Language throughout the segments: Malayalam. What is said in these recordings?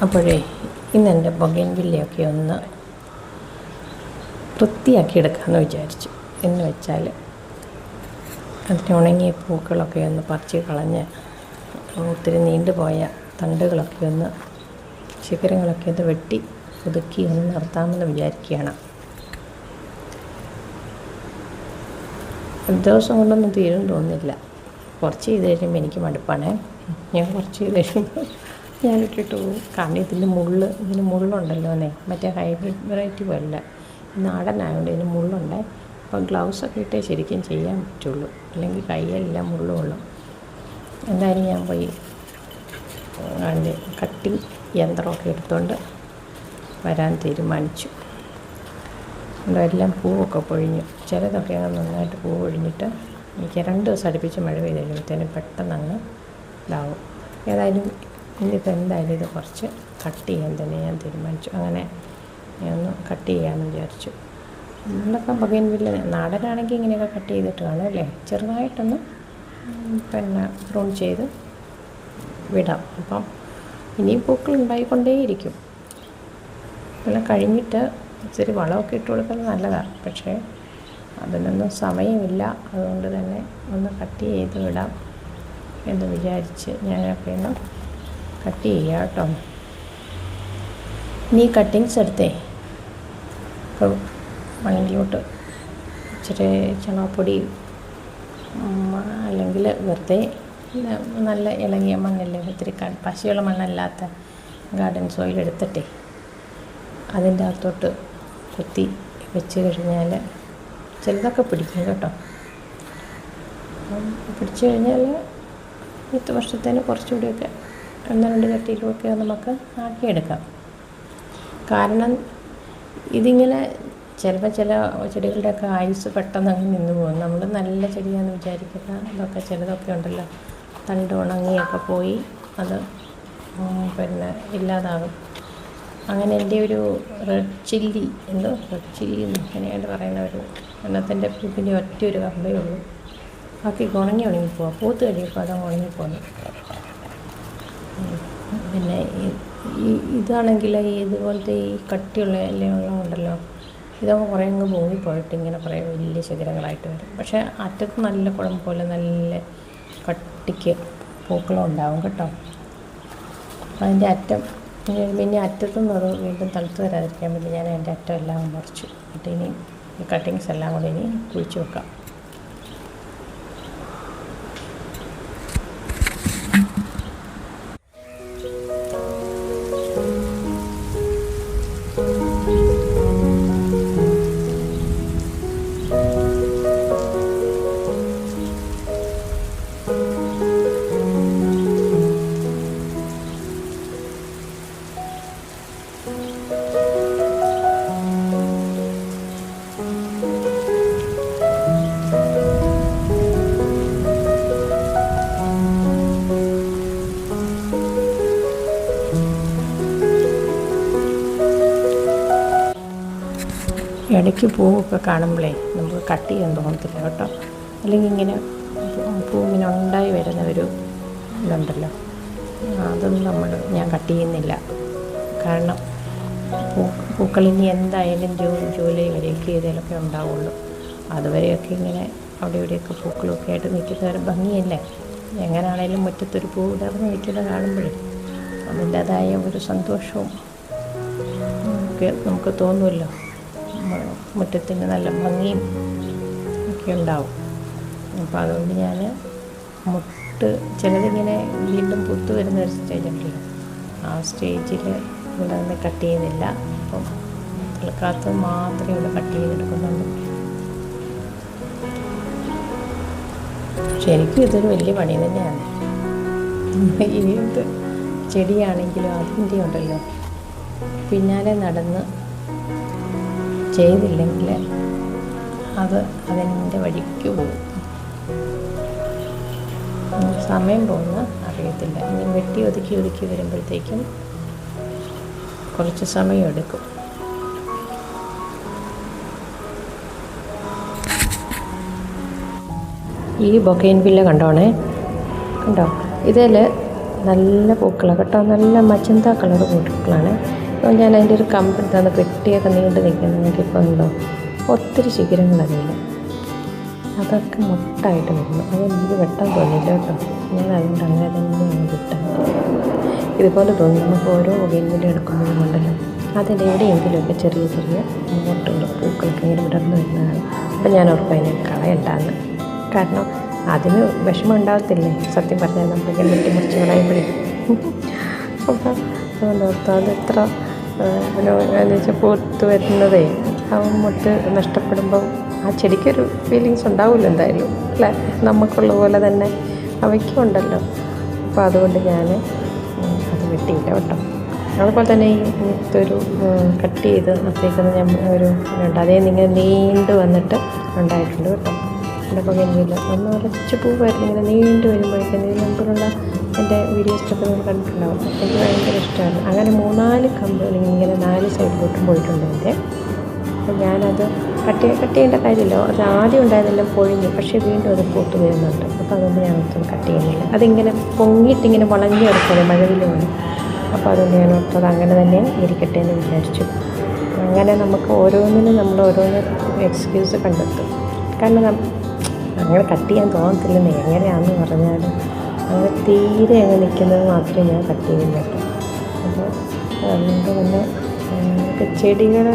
അപ്പോഴേ ഇന്നെൻ്റെ ബൊഗൈൻവില്ലയൊക്കെ ഒന്ന് വൃത്തിയാക്കി എടുക്കാമെന്ന് വിചാരിച്ചു. എന്ന് വെച്ചാൽ അതിന് ഉണങ്ങിയ പൂക്കളൊക്കെ ഒന്ന് പറിച്ച് കളഞ്ഞ് ഒത്തിരി നീണ്ടുപോയ തണ്ടുകളൊക്കെ ഒന്ന് ശിഖരങ്ങളൊക്കെ ഒന്ന് വെട്ടി ഒതുക്കി ഒന്ന് നിർത്താമെന്ന് വിചാരിക്കുകയാണ്. ഒരു ദിവസം കൊണ്ടൊന്നും തീരും തോന്നില്ല. കുറച്ച് ചെയ്ത് കഴിയുമ്പോൾ എനിക്ക് മടുപ്പാണ്. ഞാൻ കുറച്ച് ചെയ്ത് കഴിയുമ്പോൾ ഞാനിട്ടിട്ട് പോകും. കാരണം ഇതിന് മുള്ളുണ്ടല്ലോ മറ്റേ ഹൈബ്രിഡ് വെറൈറ്റി പോലല്ല, നാടനായതുകൊണ്ട് ഇതിന് മുള്ളുണ്ട്. അപ്പം ഗ്ലൗസൊക്കെ ഇട്ടേ ശരിക്കും ചെയ്യാൻ പറ്റുള്ളൂ, അല്ലെങ്കിൽ കയ്യെല്ലാം മുള്ളു കൊള്ളും. എന്തായാലും ഞാൻ പോയി അതിൻ്റെ കട്ടിങ് യന്ത്രമൊക്കെ എടുത്തുകൊണ്ട് വരാൻ തീരുമാനിച്ചു. എല്ലാം പൂവൊക്കെ പൊഴിഞ്ഞു. ചിലതൊക്കെ നന്നായിട്ട് പൂവ് പൊഴിഞ്ഞിട്ട് എനിക്ക് 2 ദിവസം അടുപ്പിച്ച് മഴ പെയ്ത് കഴിയുമ്പോഴത്തേനും പെട്ടെന്ന് അങ്ങ് ഇതാവും. ഏതായാലും ഇനിയിപ്പോൾ എന്തായാലും ഇത് കുറച്ച് കട്ട് ചെയ്യാൻ തന്നെ ഞാൻ തീരുമാനിച്ചു. അങ്ങനെ ഞാൻ ഒന്ന് കട്ട് ചെയ്യാമെന്ന് വിചാരിച്ചു. നമ്മളൊക്കെ ബൊഗൈൻവില്ല നാടനാണെങ്കിൽ ഇങ്ങനെയൊക്കെ കട്ട് ചെയ്തിട്ട് കാണും അല്ലേ. ചെറുതായിട്ടൊന്ന് പ്രൂൺ ചെയ്ത് വിടാം. അപ്പം ഇനിയും പൂക്കൾ ഉണ്ടായിക്കൊണ്ടേയിരിക്കും. ഇതെല്ലാം കഴിഞ്ഞിട്ട് ഇച്ചിരി വളമൊക്കെ ഇട്ട് കൊടുക്കുന്നത് നല്ലതാണ്. പക്ഷേ അതിനൊന്നും സമയമില്ല. അതുകൊണ്ട് തന്നെ ഒന്ന് കട്ട് ചെയ്ത് വിടാം എന്ന് വിചാരിച്ച് ഞാനൊക്കെ ഒന്ന് കട്ട് ചെയ്യാം കേട്ടോ. ഇനി കട്ടിങ്സ് എടുത്തേ ഇപ്പോൾ മണ്ണിലോട്ട് ഇച്ചിരി ചണകപ്പൊടി അല്ലെങ്കിൽ വെറുതെ നല്ല ഇളകിയ മണ്ണല്ലേ, ഒത്തിരി പശയുള്ള മണ്ണല്ലാത്ത ഗാർഡൻ സോയിൽ എടുത്തിട്ടേ അതിൻ്റെ അകത്തോട്ട് കുത്തി വെച്ച് കഴിഞ്ഞാൽ ചിലതൊക്കെ പിടിക്കും കേട്ടോ. പിടിച്ചു കഴിഞ്ഞാൽ അടുത്ത വർഷത്തേന് കുറച്ചുകൂടിയൊക്കെ 1-2 ചട്ടിയിലുമൊക്കെ നമുക്ക് ആക്കിയെടുക്കാം. കാരണം ഇതിങ്ങനെ ചിലപ്പോൾ ചില ചെടികളുടെയൊക്കെ ആയുസ് പെട്ടെന്ന് അങ്ങ് നിന്ന് പോകും. നമ്മൾ നല്ല ചെടിയാണെന്ന് വിചാരിക്കുന്ന ഇതൊക്കെ ചിലതൊക്കെ ഉണ്ടല്ലോ, തണ്ട് ഉണങ്ങിയൊക്കെ പോയി അത് ഇല്ലാതാകും. അങ്ങനെ എൻ്റെ ഒരു റെഡ് ചില്ലി അങ്ങനെയായിട്ട് പറയുന്ന ഒരു എണ്ണത്തിൻ്റെ പൂപ്പിൻ്റെ ഒറ്റയൊരു കമ്പേ ഉള്ളൂ. ബാക്കി ഉണങ്ങിപ്പോവാം. പൂത്ത് കഴിയുമ്പോൾ അത് ഉണങ്ങിപ്പോകുന്നു. പിന്നെ ഇതാണെങ്കിൽ ഇതുപോലത്തെ ഈ കട്ടിയുള്ള എല്ലാം ഉണ്ടല്ലോ, ഇതൊക്കെ കുറേ അങ്ങ് പൊങ്ങിപ്പോയിട്ട് ഇങ്ങനെ കുറേ വലിയ ശിഖരങ്ങളായിട്ട് വരും. പക്ഷേ അറ്റത്ത് നല്ല കുഴമ്പ് പോലെ നല്ല കട്ടിക്ക് പൂക്കളും ഉണ്ടാവും കേട്ടോ. അതിൻ്റെ അറ്റം പിന്നെ അറ്റത്തു നിന്ന് വീണ്ടും തണുത്ത് വരാതിരിക്കാൻ വേണ്ടി ഞാൻ അതിൻ്റെ അറ്റം എല്ലാം മുറിച്ചു. എന്നിട്ട് ഇനി ഈ കട്ടിങ്സ് എല്ലാം കൂടി ഇനി കുഴിച്ച് വെക്കാം. ഇടയ്ക്ക് പൂവൊക്കെ കാണുമ്പോഴേ നമുക്ക് കട്ട് ചെയ്യാൻ തോന്നത്തില്ല കേട്ടോ. അല്ലെങ്കിൽ ഇങ്ങനെ പൂവിങ്ങനെ ഉണ്ടായി വരുന്ന ഒരു ഇതുണ്ടല്ലോ, അതൊന്നും ഞാൻ കട്ട് ചെയ്യുന്നില്ല. കാരണം പൂക്കളിനി എന്തായാലും ജൂലൈ വരെയൊക്കെ ഇതിലൊക്കെ ഉണ്ടാവുള്ളൂ. അതുവരെയൊക്കെ ഇങ്ങനെ അവിടെ ഇവിടെയൊക്കെ പൂക്കളൊക്കെ ആയിട്ട് നിൽക്കുന്ന ഒരു ഭംഗിയല്ലേ. എങ്ങനെയാണേലും മുറ്റത്തൊരു പൂ ഇടർന്ന് നിൽക്കുന്നത് കാണുമ്പോഴേ അതിൻ്റേതായ ഒരു സന്തോഷവും ഒക്കെ നമുക്ക് തോന്നുമല്ലോ. മുറ്റത്തിന് നല്ല ഭംഗിയും ഒക്കെ ഉണ്ടാവും. അപ്പോൾ അതുകൊണ്ട് ഞാൻ ചിലതിങ്ങനെ വീണ്ടും പുത്ത് വരുന്ന ഒരു സ്റ്റേജുണ്ടല്ലോ, ആ സ്റ്റേജിൽ ഇവിടെ നിന്ന് കട്ട് ചെയ്യുന്നില്ല. അപ്പം തൽക്കാലത്ത് മാത്രമേ ഇവിടെ കട്ട് ചെയ്തെടുക്കുന്നുള്ളൂ. ശരിക്കും ഇതൊരു വലിയ പണി തന്നെയാണ്. ഏത് ചെടിയാണെങ്കിലും അതിൻ്റെ ഉണ്ടല്ലോ പിന്നാലെ നടന്ന് ചെയ്തില്ലെങ്കിൽ അതിൻ്റെ വഴിക്ക് പോകും. സമയം പോകുന്ന അറിയത്തില്ല. ഇനി വെട്ടി ഒതുക്കി വരുമ്പോഴത്തേക്കും കുറച്ച് സമയം എടുക്കും. ഈ ബൊഗൈൻവില്ല കണ്ടോ, ഇതിൽ നല്ല പൂക്കളാണ് കേട്ടോ, നല്ല മജന്ത കളർ പൂക്കളാണ്. അപ്പോൾ ഞാൻ അതിൻ്റെ ഒരു കമ്പെടുത്താണ് പെട്ടിയൊക്കെ നീണ്ട് നിൽക്കുന്നത്. നിങ്ങൾക്കിപ്പോൾ ഉണ്ടോ ഒത്തിരി ശിഖരങ്ങളറിയില്ല, അതൊക്കെ മൊട്ടായിട്ട് വരുന്നു. അതെനിക്ക് വെട്ടാൻ തോന്നിയില്ല കേട്ടോ, ഞാൻ അതുകൊണ്ട് അങ്ങനെ തന്നെ വിട്ടാൽ ഇതുപോലെ തോന്നി. നമുക്ക് ഓരോ വെല്ലുവിളി എടുക്കുമ്പോഴും ഉണ്ടല്ലോ അതിൻ്റെ എവിടെയെങ്കിലുമൊക്കെ ചെറിയ ചെറിയ മുട്ടുകൾ പൂക്കളൊക്കെ ഇങ്ങനെ വിടർന്ന് വരുന്നതാണ്. അപ്പം ഞാൻ ഓർക്കും അതിനെ കളയണ്ടാന്ന്. കാരണം അതിന് വിഷമം ഉണ്ടാകത്തില്ലേ സത്യം പറഞ്ഞാൽ, നമ്മളിങ്ങനെ വെട്ടിമുറിച്ച് കളയുമ്പോഴേ. അപ്പം അതുകൊണ്ട് ഓർത്തു അതെത്ര എന്ന് വെച്ചാൽ പൂത്ത് വരുന്നതേ മുട്ട് നഷ്ടപ്പെടുമ്പം ആ ചെടിക്കൊരു ഫീലിങ്സ് ഉണ്ടാവില്ല എന്തായാലും അല്ലേ, നമുക്കുള്ള പോലെ തന്നെ അവയ്ക്കും ഉണ്ടല്ലോ. അപ്പോൾ അതുകൊണ്ട് ഞാൻ അത് വെട്ടിയില്ല കേട്ടോ. അതുപോലെ തന്നെ ഈ മുത്തൊരു കട്ട് ചെയ്ത് നിർത്തിയേക്കുന്ന ഞാൻ ഒരു ഉണ്ട്, അതേ ഇങ്ങനെ നീണ്ട് വന്നിട്ട് ഉണ്ടായിട്ടുണ്ട് കേട്ടോ. എൻ്റെ പകലില്ല ഒന്ന് ഉറച്ച് പൂവായിരുന്നു, ഇങ്ങനെ നീണ്ട് വരുമ്പോഴേക്കും ഇതിന് മുമ്പിലുള്ള എൻ്റെ വീഡിയോസിലൊക്കെ നിങ്ങൾ കണ്ടിട്ടുണ്ടാവും. എനിക്ക് ഭയങ്കര ഇഷ്ടമാണ്. അങ്ങനെ 3-4 കമ്പുകൾ ഇങ്ങനെ 4 സൈഡിലോട്ടും പോയിട്ടുണ്ട് എൻ്റെ. അപ്പോൾ ഞാനത് കട്ട് ചെയ്യേണ്ട കാര്യമില്ല, അത് ആദ്യം ഉണ്ടായതെല്ലാം പൊഴിഞ്ഞു, പക്ഷേ വീണ്ടും അത് പൂത്ത് വരുന്നുണ്ട്. അപ്പോൾ അതുകൊണ്ട് ഞാനൊന്നും കട്ട് ചെയ്യുന്നില്ല. അതിങ്ങനെ പൊങ്ങിയിട്ടിങ്ങനെ വളഞ്ഞു കിടക്കുന്നത് മഴവിൽ പോലെ. അപ്പോൾ അതുകൊണ്ട് ഞാൻ ഓർത്തത് അങ്ങനെ തന്നെ ഇരിക്കട്ടെ എന്ന് വിചാരിച്ചു. അങ്ങനെ നമുക്ക് ഓരോന്നിനും നമ്മൾ ഓരോന്ന് എക്സ്ക്യൂസ് കണ്ടെത്തും. കാരണം അങ്ങനെ കട്ട് ചെയ്യാൻ തോന്നത്തില്ലെന്ന് എങ്ങനെയാണെന്ന് പറഞ്ഞാലും അങ്ങനെ തീരെ അങ്ങ് നിൽക്കുന്നത് മാത്രമേ ഞാൻ കട്ട് ചെയ്യുന്നില്ല. അപ്പോൾ അതുകൊണ്ട് തന്നെ ചെടികൾ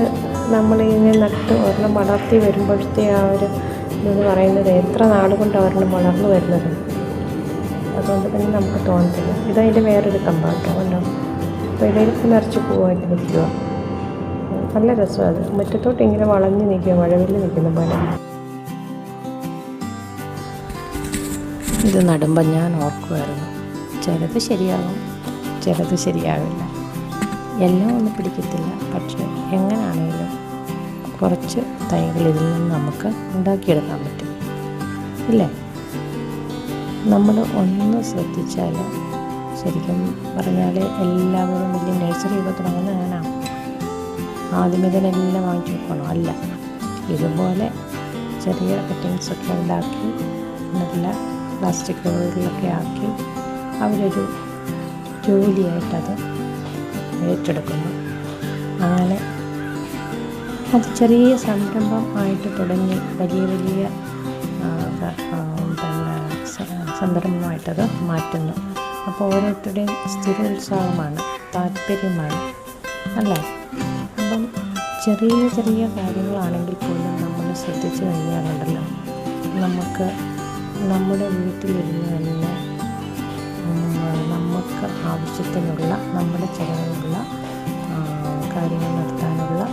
നമ്മളിങ്ങനെ നട്ട് ഒരെണ്ണം വളർത്തി വരുമ്പോഴത്തെ ആ ഒരു ഇതെന്ന് പറയുന്നത് എത്ര നാൾ കൊണ്ട് ഒരെണ്ണം വളർന്നു വരുന്നത്. അതുകൊണ്ട് തന്നെ നമുക്ക് തോന്നത്തില്ല. ഇതതിൻ്റെ വേറൊരു കമ്പാട്ടോ ഉണ്ടോ, അപ്പോൾ ഇടയിലൊക്കെ നിറച്ച് പൂവായിട്ട് നിൽക്കുക. നല്ല രസമാണ് അത്. മുറ്റത്തോട്ട് ഇങ്ങനെ വളഞ്ഞ് നിൽക്കുക, മഴവില്ല് നിൽക്കുന്ന പോലെ. ഇത് നടുമ്പോൾ ഞാൻ ഓർക്കുമായിരുന്നു, ചിലത് ശരിയാകും, ചിലത് ശരിയാവില്ല, എല്ലാം ഒന്നും പിടിക്കത്തില്ല. പക്ഷേ എങ്ങനെയാണെങ്കിലും കുറച്ച് തൈകൾ ഇതിൽ നിന്ന് നമുക്ക് ഉണ്ടാക്കിയെടുക്കാൻ പറ്റും ഇല്ലേ. നമ്മൾ ഒന്ന് ശ്രദ്ധിച്ചാൽ ശരിക്കും പറഞ്ഞാൽ എല്ലാവരും വലിയ നഴ്സറിയൊക്കെ തുടങ്ങുന്നതാണ്. ആദ്യമേ തന്നെ എല്ലാം വാങ്ങിച്ചു വെക്കണം, അല്ല. ഇതുപോലെ ചെറിയ കട്ടിങ്സൊക്കെ ഉണ്ടാക്കി നല്ല പ്ലാസ്റ്റിക് കവറുകളിലൊക്കെ ആക്കി അവരൊരു ജോലിയായിട്ടത് ഏറ്റെടുക്കുന്നു. അങ്ങനെ അത് ചെറിയ സംരംഭം ആയിട്ട് തുടങ്ങി വലിയ വലിയ സംരംഭമായിട്ടത് മാറ്റുന്നു. അപ്പോൾ ഓരോരുത്തരുടെയും സ്ഥിരോത്സാഹമാണ്, താല്പര്യമാണ് അല്ലേ. അപ്പം ചെറിയ ചെറിയ കാര്യങ്ങളാണെങ്കിൽ പോലും നമ്മൾ ശ്രദ്ധിച്ചു കഴിഞ്ഞാലുണ്ടല്ലോ നമുക്ക് നമ്മുടെ വീട്ടിലിരുന്ന് തന്നെ നമുക്ക് ആവശ്യത്തിനുള്ള നമ്മുടെ ചിലവിനുള്ള കാര്യങ്ങൾ നടത്താനുള്ള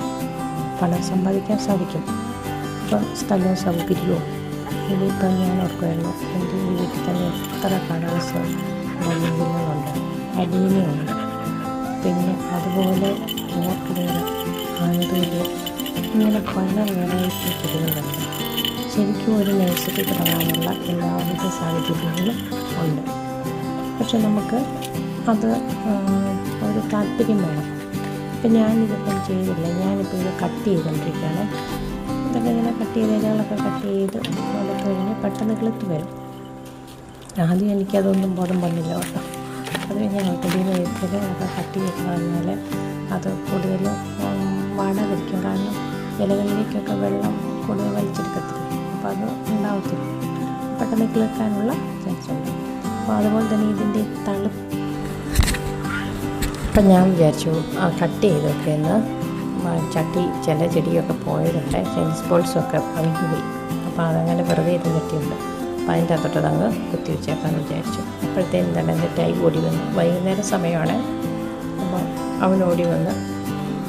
പണം സമ്പാദിക്കാൻ സാധിക്കും. ഇപ്പം സ്ഥലവും സൗകര്യവും ഇതിപ്പോൾ ഞാൻ ഓർക്കുമായിരുന്നു, എൻ്റെ വീട്ടിൽ തന്നെ എത്ര കളേഴ്സ് ബലൂണുകളുണ്ട്, അടീനിയുണ്ട്, പിന്നെ അതുപോലെ ഓർക്കിഡുകൾ, ആനതുകൾ, ഇങ്ങനെ പല വെറൈറ്റി ചെടികളുണ്ട്. ശരിക്കും ഒരു നഴ്സറി തുടങ്ങാനുള്ള എല്ലാവിധ സാഹചര്യങ്ങളും ഉണ്ട്. പക്ഷെ നമുക്ക് അത് ഒരു താല്പര്യം വേണം. ഇപ്പം ഞാനിതിപ്പം ചെയ്തില്ല, ഞാനിപ്പോൾ ഇത് കട്ട് ചെയ്തുകൊണ്ടിരിക്കുകയാണ്. ഇതൊക്കെ ഇങ്ങനെ കട്ട് ചെയ്ത് ഇലകളൊക്കെ കട്ട് ചെയ്ത് എടുത്ത് കഴിഞ്ഞ് പെട്ടെന്ന് കിളുത്ത് വരും. ആദ്യം എനിക്കതൊന്നും ബോധം വന്നില്ല കേട്ടോ. അത് ഞാൻ ഒത്തിരിയും ഇലകളൊക്കെ കട്ട് ചെയ്ത് കഴിഞ്ഞാൽ അത് കൂടുതൽ വാടാതിരിക്കും. കാരണം ഇലകളിലേക്കൊക്കെ വെള്ളം കൂടുതൽ വലിച്ചെടുക്കത്തില്ല, അപ്പോൾ അത് ഉണ്ടാവത്തില്ല, പെട്ടെന്ന് കിളുക്കാനുള്ള ചാൻസ് ഉണ്ട്. അപ്പോൾ അതുപോലെ തന്നെ ഇതിൻ്റെ തളിപ്പ് അപ്പം ഞാൻ വിചാരിച്ചു കട്ട് ചെയ്തൊക്കെ ഒന്ന് ചട്ടി ചില ചെടിയൊക്കെ പോയതുണ്ട്, ടെന്നീസ് ബോൾസൊക്കെ അഴിഞ്ഞു പോയി. അപ്പോൾ അതങ്ങനെ വെറുതെ ഇരുന്നിട്ടുണ്ട്. അപ്പോൾ അതിൻ്റെ അകത്തോട്ട് അങ്ങ് കുത്തി വെച്ചേക്കാമെന്ന് വിചാരിച്ചു. അപ്പോഴത്തേനും തന്നെ എൻ്റെ ടൈ ഓടി വന്നു. വൈകുന്നേരം സമയമാണ്. അപ്പോൾ അവൻ ഓടി വന്ന്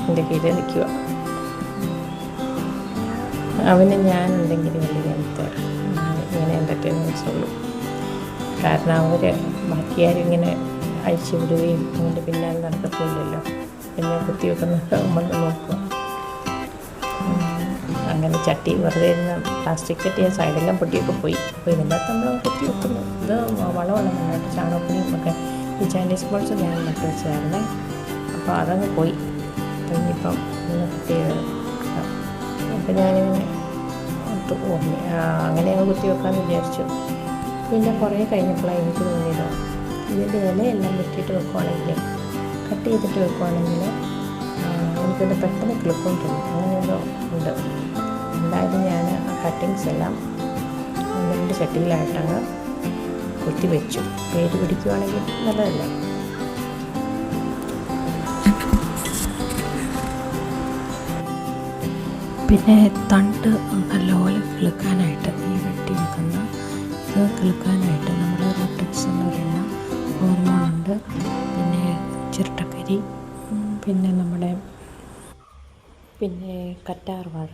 എൻ്റെ കീഴിൽ നിൽക്കുക. അവന് ഞാൻ എന്തെങ്കിലും വലിയ ഇങ്ങനെ എൻ്റർടൈൻമെൻറ്റ്സ് ഉള്ളൂ. കാരണം അവർ ബാക്കിയാരും ഇങ്ങനെ അഴിച്ചു വിടുകയും അതിൻ്റെ പിന്നാലെ നടക്കത്തില്ലല്ലോ, പിന്നെ കുത്തി വെക്കുന്നൊക്കെ നമ്മൾ നോക്കുക. അങ്ങനെ ചട്ടി വെറുതെ ഇരുന്ന് പ്ലാസ്റ്റിക് ചട്ടി ആ സൈഡെല്ലാം പൊട്ടിയൊക്കെ പോയി. അപ്പോൾ ഇതിൻ്റെ അകത്ത് നമ്മൾ കുത്തി വെക്കുന്നു. ഇത് വളമാണ് നന്നായിട്ട് ചാണകപ്പൊടിയും ഒക്കെ. ഈ ചൈനീസ് ബോൾസ് ഞാൻ നട്ട് വെച്ചതായിരുന്നേ, അപ്പോൾ അതങ്ങ് പോയി. ഇനിയിപ്പം ഇന്ന് കുത്തി ചെയ്ത് അപ്പോൾ ഞാനിങ്ങനെ അങ്ങനെ അങ്ങ് കുത്തി വെക്കാമെന്ന് വിചാരിച്ചു. പിന്നെ കുറേ കഴിഞ്ഞപ്പോഴാണ് എനിക്ക് തോന്നിയത് ഇതിൻ്റെ ഇലയെല്ലാം വെട്ടിയിട്ട് വെക്കുവാണെങ്കിൽ, കട്ട് ചെയ്തിട്ട് വെക്കുവാണെങ്കിൽ എനിക്കൊന്ന് പെട്ടെന്ന് കിളുക്കം തോന്നും. അങ്ങനെയൊന്നും ഉണ്ട്. എന്തായാലും ഞാൻ ആ കട്ടിങ്സ് എല്ലാം 2 ചട്ടിയിലായിട്ടങ്ങ് കുത്തി വെച്ചു. പേര് പിടിക്കുവാണെങ്കിൽ നല്ലതല്ലേ. പിന്നെ തണ്ട് നല്ലപോലെ കിളുക്കാനായിട്ട്, ഈ വെട്ടി വെക്കുന്ന ഇത് കിളുക്കാനായിട്ട് നമ്മൾ റൂട്ടിക്സ് എന്ന് പറയുന്ന ഹോർമോണുണ്ട്. പിന്നെ ചിരട്ടക്കരി, പിന്നെ കറ്റാർ വാഴ,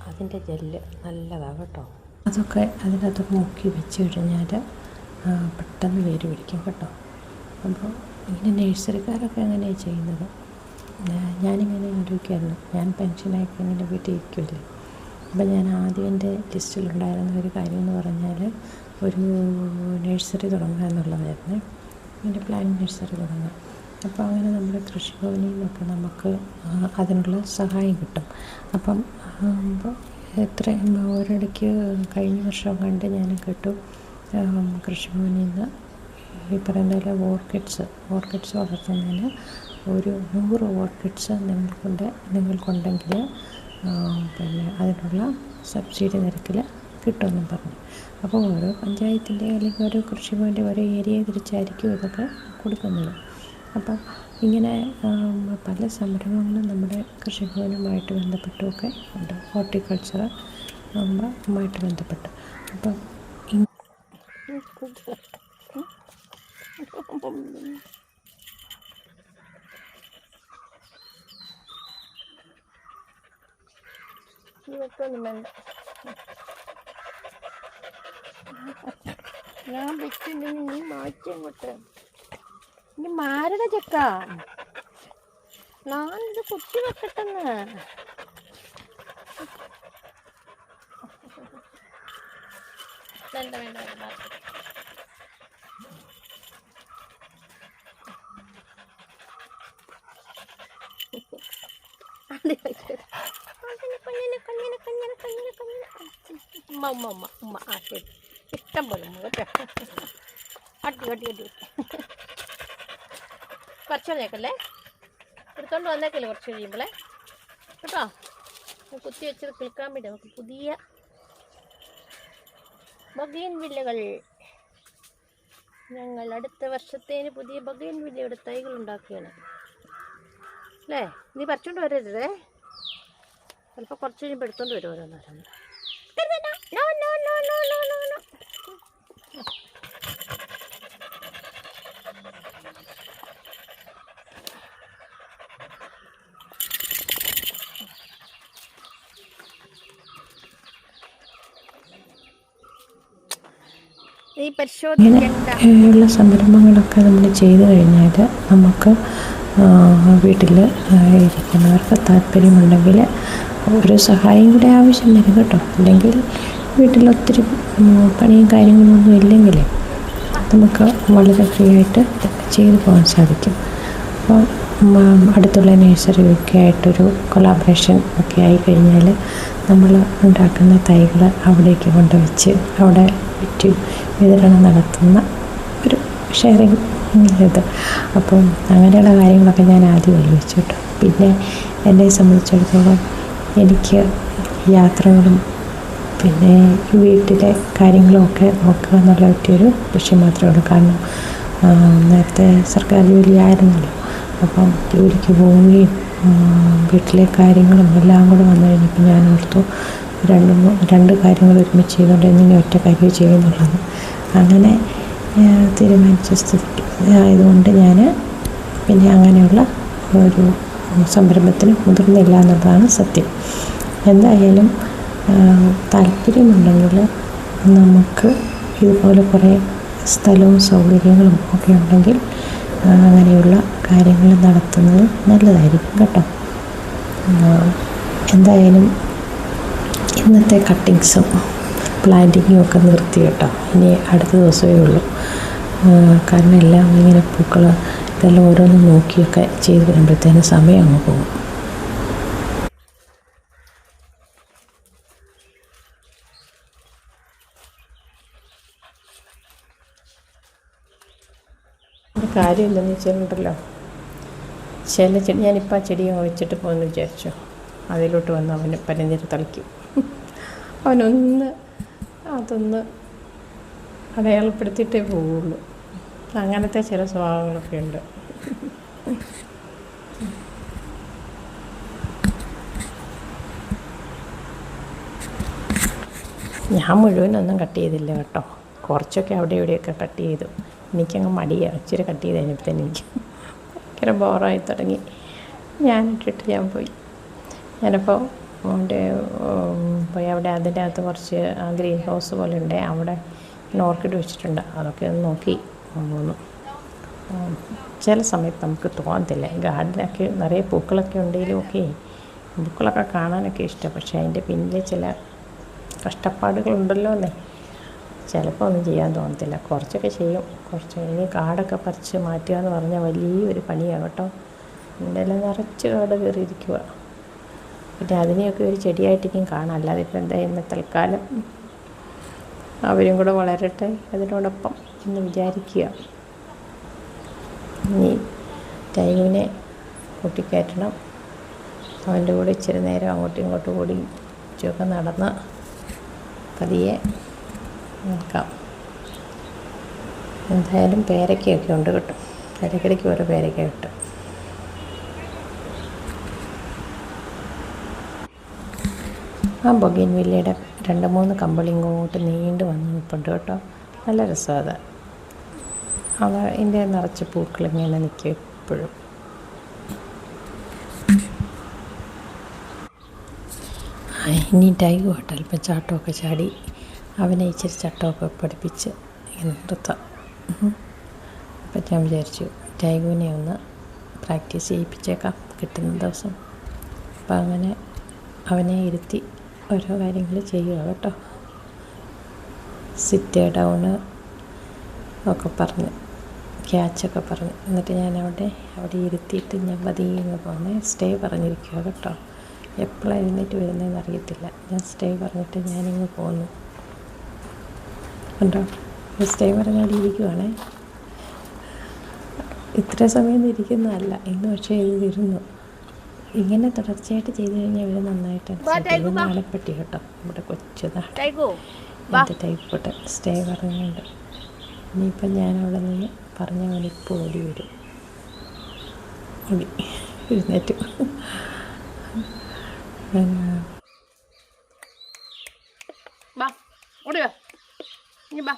അതിൻ്റെ ജെല്ല് നല്ലതാണ് കേട്ടോ. അതൊക്കെ അതിനകത്തൊക്കെ മുക്കി വെച്ച് കഴിഞ്ഞാൽ പെട്ടെന്ന് വേര് പിടിക്കും കേട്ടോ. അപ്പോൾ ഇങ്ങനെ നഴ്സറിക്കാരൊക്കെ എങ്ങനെയാണ് ചെയ്യുന്നത്? ഞാനിങ്ങനെ ആലോചിക്കായിരുന്നു, ഞാൻ പെൻഷനായിട്ട് ഇങ്ങനെ വീട്ടിൽ ഇരിക്കുമല്ലേ. അപ്പോൾ ഞാൻ ആദ്യം എൻ്റെ ലിസ്റ്റിലുണ്ടായിരുന്ന ഒരു കാര്യം എന്ന് പറഞ്ഞാൽ ഒരു നഴ്സറി തുടങ്ങുക എന്നുള്ളതായിരുന്നു. എൻ്റെ പ്ലാന്റ് നഴ്സറി തുടങ്ങുക. അപ്പോൾ അങ്ങനെ നമ്മുടെ കൃഷിഭവനിൽ നിന്നൊക്കെ നമുക്ക് അതിനുള്ള സഹായം കിട്ടും. അപ്പം ഒരിടയ്ക്ക് കഴിഞ്ഞ വർഷം കണ്ട് ഞാൻ കേട്ടു, കൃഷിഭവനിൽ നിന്ന് ഈ പറയുന്ന പോലെ ഓർക്കിഡ്സ് വളർത്തുന്നതിന് ഒരു 100 ഓർക്കിഡ്സ് നിങ്ങൾക്കുണ്ടെങ്കിൽ പിന്നെ അതിനുള്ള സബ്സിഡി നിരക്കിൽ കിട്ടുമെന്നും പറഞ്ഞു. അപ്പോൾ ഓരോ പഞ്ചായത്തിൻ്റെ അല്ലെങ്കിൽ ഓരോ കൃഷിഭവൻ്റെ ഓരോ ഏരിയ തിരിച്ചായിരിക്കും ഇതൊക്കെ കൊടുക്കുന്നത്. അപ്പം ഇങ്ങനെ പല സംരംഭങ്ങളും നമ്മുടെ കൃഷിഭവനുമായിട്ട് ബന്ധപ്പെട്ടുമൊക്കെ ഉണ്ട്, ഹോർട്ടിക്കൾച്ചറുമായിട്ട് ബന്ധപ്പെട്ട്. അപ്പം ഇതൊന്നും വേണ്ട, ഞാൻ വെച്ചിട്ടുണ്ടെങ്കിൽ നീ മാറ്റി അങ്ങോട്ട്. ഇനി മാരണ ചക്ക, ഞാനിത് കുത്തി വെക്കട്ടെന്ന്. വേണ്ട വേണ്ട വേണ്ട, ഉമ്മ ആ ശരി, ഇഷ്ടം പോലെ കേട്ടോ. അടി കുറച്ച് കഴിഞ്ഞേക്കല്ലേ, എടുത്തോണ്ട് വന്നേക്കല്ലേ കുറച്ച് കഴിയുമ്പോളേ കേട്ടോ. കുത്തി വെച്ചത് കിളിക്കാൻ വേണ്ടി നമുക്ക് പുതിയ ബഗൈൻ വില്ലകൾ, ഞങ്ങൾ അടുത്ത വർഷത്തേന് പുതിയ ബഗൈൻ വില്ലയുടെ തൈകൾ ഉണ്ടാക്കുകയാണ് അല്ലേ. നീ പറിച്ചോണ്ട് വരരുതേ, ചിലപ്പോൾ കുറച്ച് കഴിയുമ്പോൾ എടുത്തോണ്ട് വരും ഓരോന്നോരോന്ന്. ഇങ്ങനെയുള്ള സംരംഭങ്ങളൊക്കെ നമ്മൾ ചെയ്തു കഴിഞ്ഞാൽ നമുക്ക് വീട്ടിൽ ഇരിക്കുന്നവർക്ക് താല്പര്യമുണ്ടെങ്കിൽ ഒരു സഹായം കൂടെ ആവശ്യം വരും കേട്ടോ. അല്ലെങ്കിൽ വീട്ടിലൊത്തിരി പണിയും കാര്യങ്ങളൊന്നും ഇല്ലെങ്കിൽ നമുക്ക് വളരെ ഫ്രീ ആയിട്ട് ചെയ്തു പോകാൻ സാധിക്കും. അപ്പോൾ അടുത്തുള്ള നഴ്സറിയൊക്കെ ആയിട്ടൊരു കൊളാബറേഷൻ ഒക്കെ ആയിക്കഴിഞ്ഞാൽ നമ്മൾ ഉണ്ടാക്കുന്ന തൈകൾ അവിടേക്ക് കൊണ്ടുവച്ച് അവിടെ വിറ്റ് വിതരണം നടത്തുന്ന ഒരു ഷെയറിങ് ഇത്. അപ്പം അങ്ങനെയുള്ള കാര്യങ്ങളൊക്കെ ഞാൻ ആദ്യം ആലോചിച്ചു കേട്ടോ. പിന്നെ എന്നെ സംബന്ധിച്ചിടത്തോളം എനിക്ക് യാത്രകളും പിന്നെ വീട്ടിലെ കാര്യങ്ങളുമൊക്കെ നോക്കുക എന്നുള്ള ഒറ്റയൊരു ലക്ഷ്യം മാത്രമേ ഉള്ളൂ. കാരണം നേരത്തെ സർക്കാർ ജോലിയായിരുന്നല്ലോ. അപ്പം ജോലിക്ക് പോവുകയും വീട്ടിലെ കാര്യങ്ങളും എല്ലാം കൂടെ വന്നു കഴിഞ്ഞപ്പോൾ ഞാൻ ഓർത്തു രണ്ട് കാര്യങ്ങൾ ഒരുമിച്ച് ചെയ്തുകൊണ്ട് ഇങ്ങനെ ഒറ്റ കാര്യം ചെയ്യുന്നുള്ളത്. അങ്ങനെ തീരുമാനിച്ച സ്ഥിതിക്ക് ആയതുകൊണ്ട് ഞാൻ പിന്നെ അങ്ങനെയുള്ള ഒരു സംരംഭത്തിന് മുതിർന്നില്ല എന്നുള്ളതാണ് സത്യം. എന്തായാലും താല്പര്യമുണ്ടെങ്കിൽ നമുക്ക് ഇതുപോലെ കുറേ സ്ഥലവും സൗകര്യങ്ങളും ഒക്കെ ഉണ്ടെങ്കിൽ അങ്ങനെയുള്ള കാര്യങ്ങൾ നടത്തുന്നത് നല്ലതായിരിക്കും കേട്ടോ. എന്തായാലും ഇന്നത്തെ കട്ടിങ്സും പ്ലാന്റിങ്ങും ഒക്കെ നിർത്തി കേട്ടോ. ഇനി അടുത്ത ദിവസമേ ഉള്ളൂ. കാരണം എല്ലാം ഇങ്ങനെ പൂക്കൾ ഇതെല്ലാം ഓരോന്നും നോക്കിയൊക്കെ ചെയ്ത് വരുമ്പോഴത്തേനും സമയം അങ്ങ് പോകും. കാര്യമില്ലെന്ന് വെച്ചാലുണ്ടല്ലോ, ചില ചെടി ഞാനിപ്പോൾ ആ ചെടി വെച്ചിട്ട് പോകുമെന്ന് വിചാരിച്ചു, അതിലോട്ട് വന്ന് അവന് പനിനീര് തളിക്കും. അവനൊന്ന് അതൊന്ന് അടയാളപ്പെടുത്തിയിട്ടേ പോവുള്ളൂ. അങ്ങനത്തെ ചില സ്വഭാവങ്ങളൊക്കെ ഉണ്ട്. ഞാൻ മുഴുവനൊന്നും കട്ട് ചെയ്തില്ല കേട്ടോ, കുറച്ചൊക്കെ അവിടെ ഇവിടെയൊക്കെ കട്ട് ചെയ്തു. എനിക്കങ്ങ് മടിയാണ്, ഇച്ചിരി കട്ട് ചെയ്ത് കഴിഞ്ഞപ്പോഴത്തേന് എനിക്ക് ഭയങ്കര ബോറായി തുടങ്ങി. ഞാനിട്ടിട്ട് ഞാൻ പോയി. ഞാനപ്പോൾ പോയി അവിടെ അതിൻ്റെ അകത്ത് കുറച്ച് ഗ്രീൻ ഹൗസ് പോലെ ഉണ്ട്, അവിടെ ഓർക്കിഡ് വെച്ചിട്ടുണ്ട്. അതൊക്കെ ഒന്ന് നോക്കി പോന്നു. ചില സമയത്ത് നമുക്ക് തോന്നത്തില്ല, ഗാർഡനൊക്കെ നിറയെ പൂക്കളൊക്കെ ഉണ്ടെങ്കിലും ഒക്കെ പൂക്കളൊക്കെ കാണാനൊക്കെ ഇഷ്ടം, പക്ഷേ അതിൻ്റെ പിന്നിൽ ചില കഷ്ടപ്പാടുകളുണ്ടല്ലോ എന്നേ, ചിലപ്പോൾ ഒന്നും ചെയ്യാൻ തോന്നത്തില്ല. കുറച്ചൊക്കെ ചെയ്യും. കുറച്ച് ഇനി കാടൊക്കെ പറിച്ച് മാറ്റുക എന്ന് പറഞ്ഞാൽ വലിയൊരു പണിയാണ് കേട്ടോ. എൻ്റെ എല്ലാം നിറച്ച് കാട് കയറിയിരിക്കുക. പിന്നെ അതിനെയൊക്കെ ഒരു ചെടിയായിട്ടേക്കും കാണാം. അല്ലാതെ ഇപ്പം എന്താ തൽക്കാലം അവരും കൂടെ വളരട്ടെ അതിനോടൊപ്പം എന്ന് വിചാരിക്കുക. ഇനി ടൈമിനെ കൂട്ടിക്കയറ്റണം. അവൻ്റെ കൂടെ ഇച്ചിരി നേരം അങ്ങോട്ടും ഇങ്ങോട്ടും ഓടി ചുവക്കെ നടന്ന് പതിയെ നോക്കാം. എന്തായാലും പേരയ്ക്കൊക്കെ ഉണ്ട് കിട്ടും, ഇടയ്ക്കിടയ്ക്ക് ഓരോ പേരയ്ക്ക കിട്ടും. ആ ബൊഗെയിൻവില്ലയുടെ 2-3 കമ്പിൾ ഇങ്ങോട്ട് നീണ്ടു വന്ന് നിൽപ്പുണ്ട് കേട്ടോ. നല്ല രസമാണ് അത്. അതിൻ്റെ നിറച്ച് പൂക്കളിങ്ങനെ നിൽക്കും എപ്പോഴും. ഇനി ടൈഗു കേട്ടോ അല്പം ചാട്ടമൊക്കെ ചാടി അവനെ ഇച്ചിരി ചട്ടമൊക്കെ പഠിപ്പിച്ച് ഇങ്ങനെ നിർത്താം. അപ്പം ഞാൻ വിചാരിച്ചു ടൈഗുവിനെ ഒന്ന് പ്രാക്ടീസ് ചെയ്യിപ്പിച്ചേക്കാം കിട്ടുന്ന ദിവസം. അപ്പം അങ്ങനെ അവനെ ഇരുത്തി ഓരോ കാര്യങ്ങൾ ചെയ്യുക കേട്ടോ. സിറ്റ് ഡൗണ് ഒക്കെ പറഞ്ഞ് ക്യാച്ചൊക്കെ പറഞ്ഞ്, എന്നിട്ട് ഞാൻ അവിടെ ഇരുത്തിയിട്ട് ഞാൻ പതിയെ പോകുന്നേ. സ്റ്റേ പറഞ്ഞിരിക്കുക കേട്ടോ. എപ്പോഴാണ് എഴുന്നേറ്റ് വരുന്നതെന്ന് അറിയത്തില്ല. ഞാൻ സ്റ്റേ പറഞ്ഞിട്ട് ഞാനിങ്ങ് പോന്നു കണ്ടോ. സ്റ്റേ പറഞ്ഞാൽ ഇരിക്കുവാണേ. ഇത്ര സമയം ഇരിക്കുന്നതല്ല ഇന്ന്, പക്ഷേ ഇരുന്നു. ഇങ്ങനെ തുടർച്ചയായിട്ട് ചെയ്ത് കഴിഞ്ഞാൽ ഇവർ നന്നായിട്ട് നാളെപ്പറ്റി കേട്ടോ. ഇവിടെ കൊച്ചുതാണ് എൻ്റെ ടൈപ്പോട്ട് സ്റ്റേ പറഞ്ഞുകൊണ്ട്. ഇനിയിപ്പം ഞാനവിടെ നിന്ന് പറഞ്ഞ പോലെ ഇപ്പോൾ ഓടി വരും. ഓടി എഴുന്നേറ്റു. Ba, udah ya? Ini ba.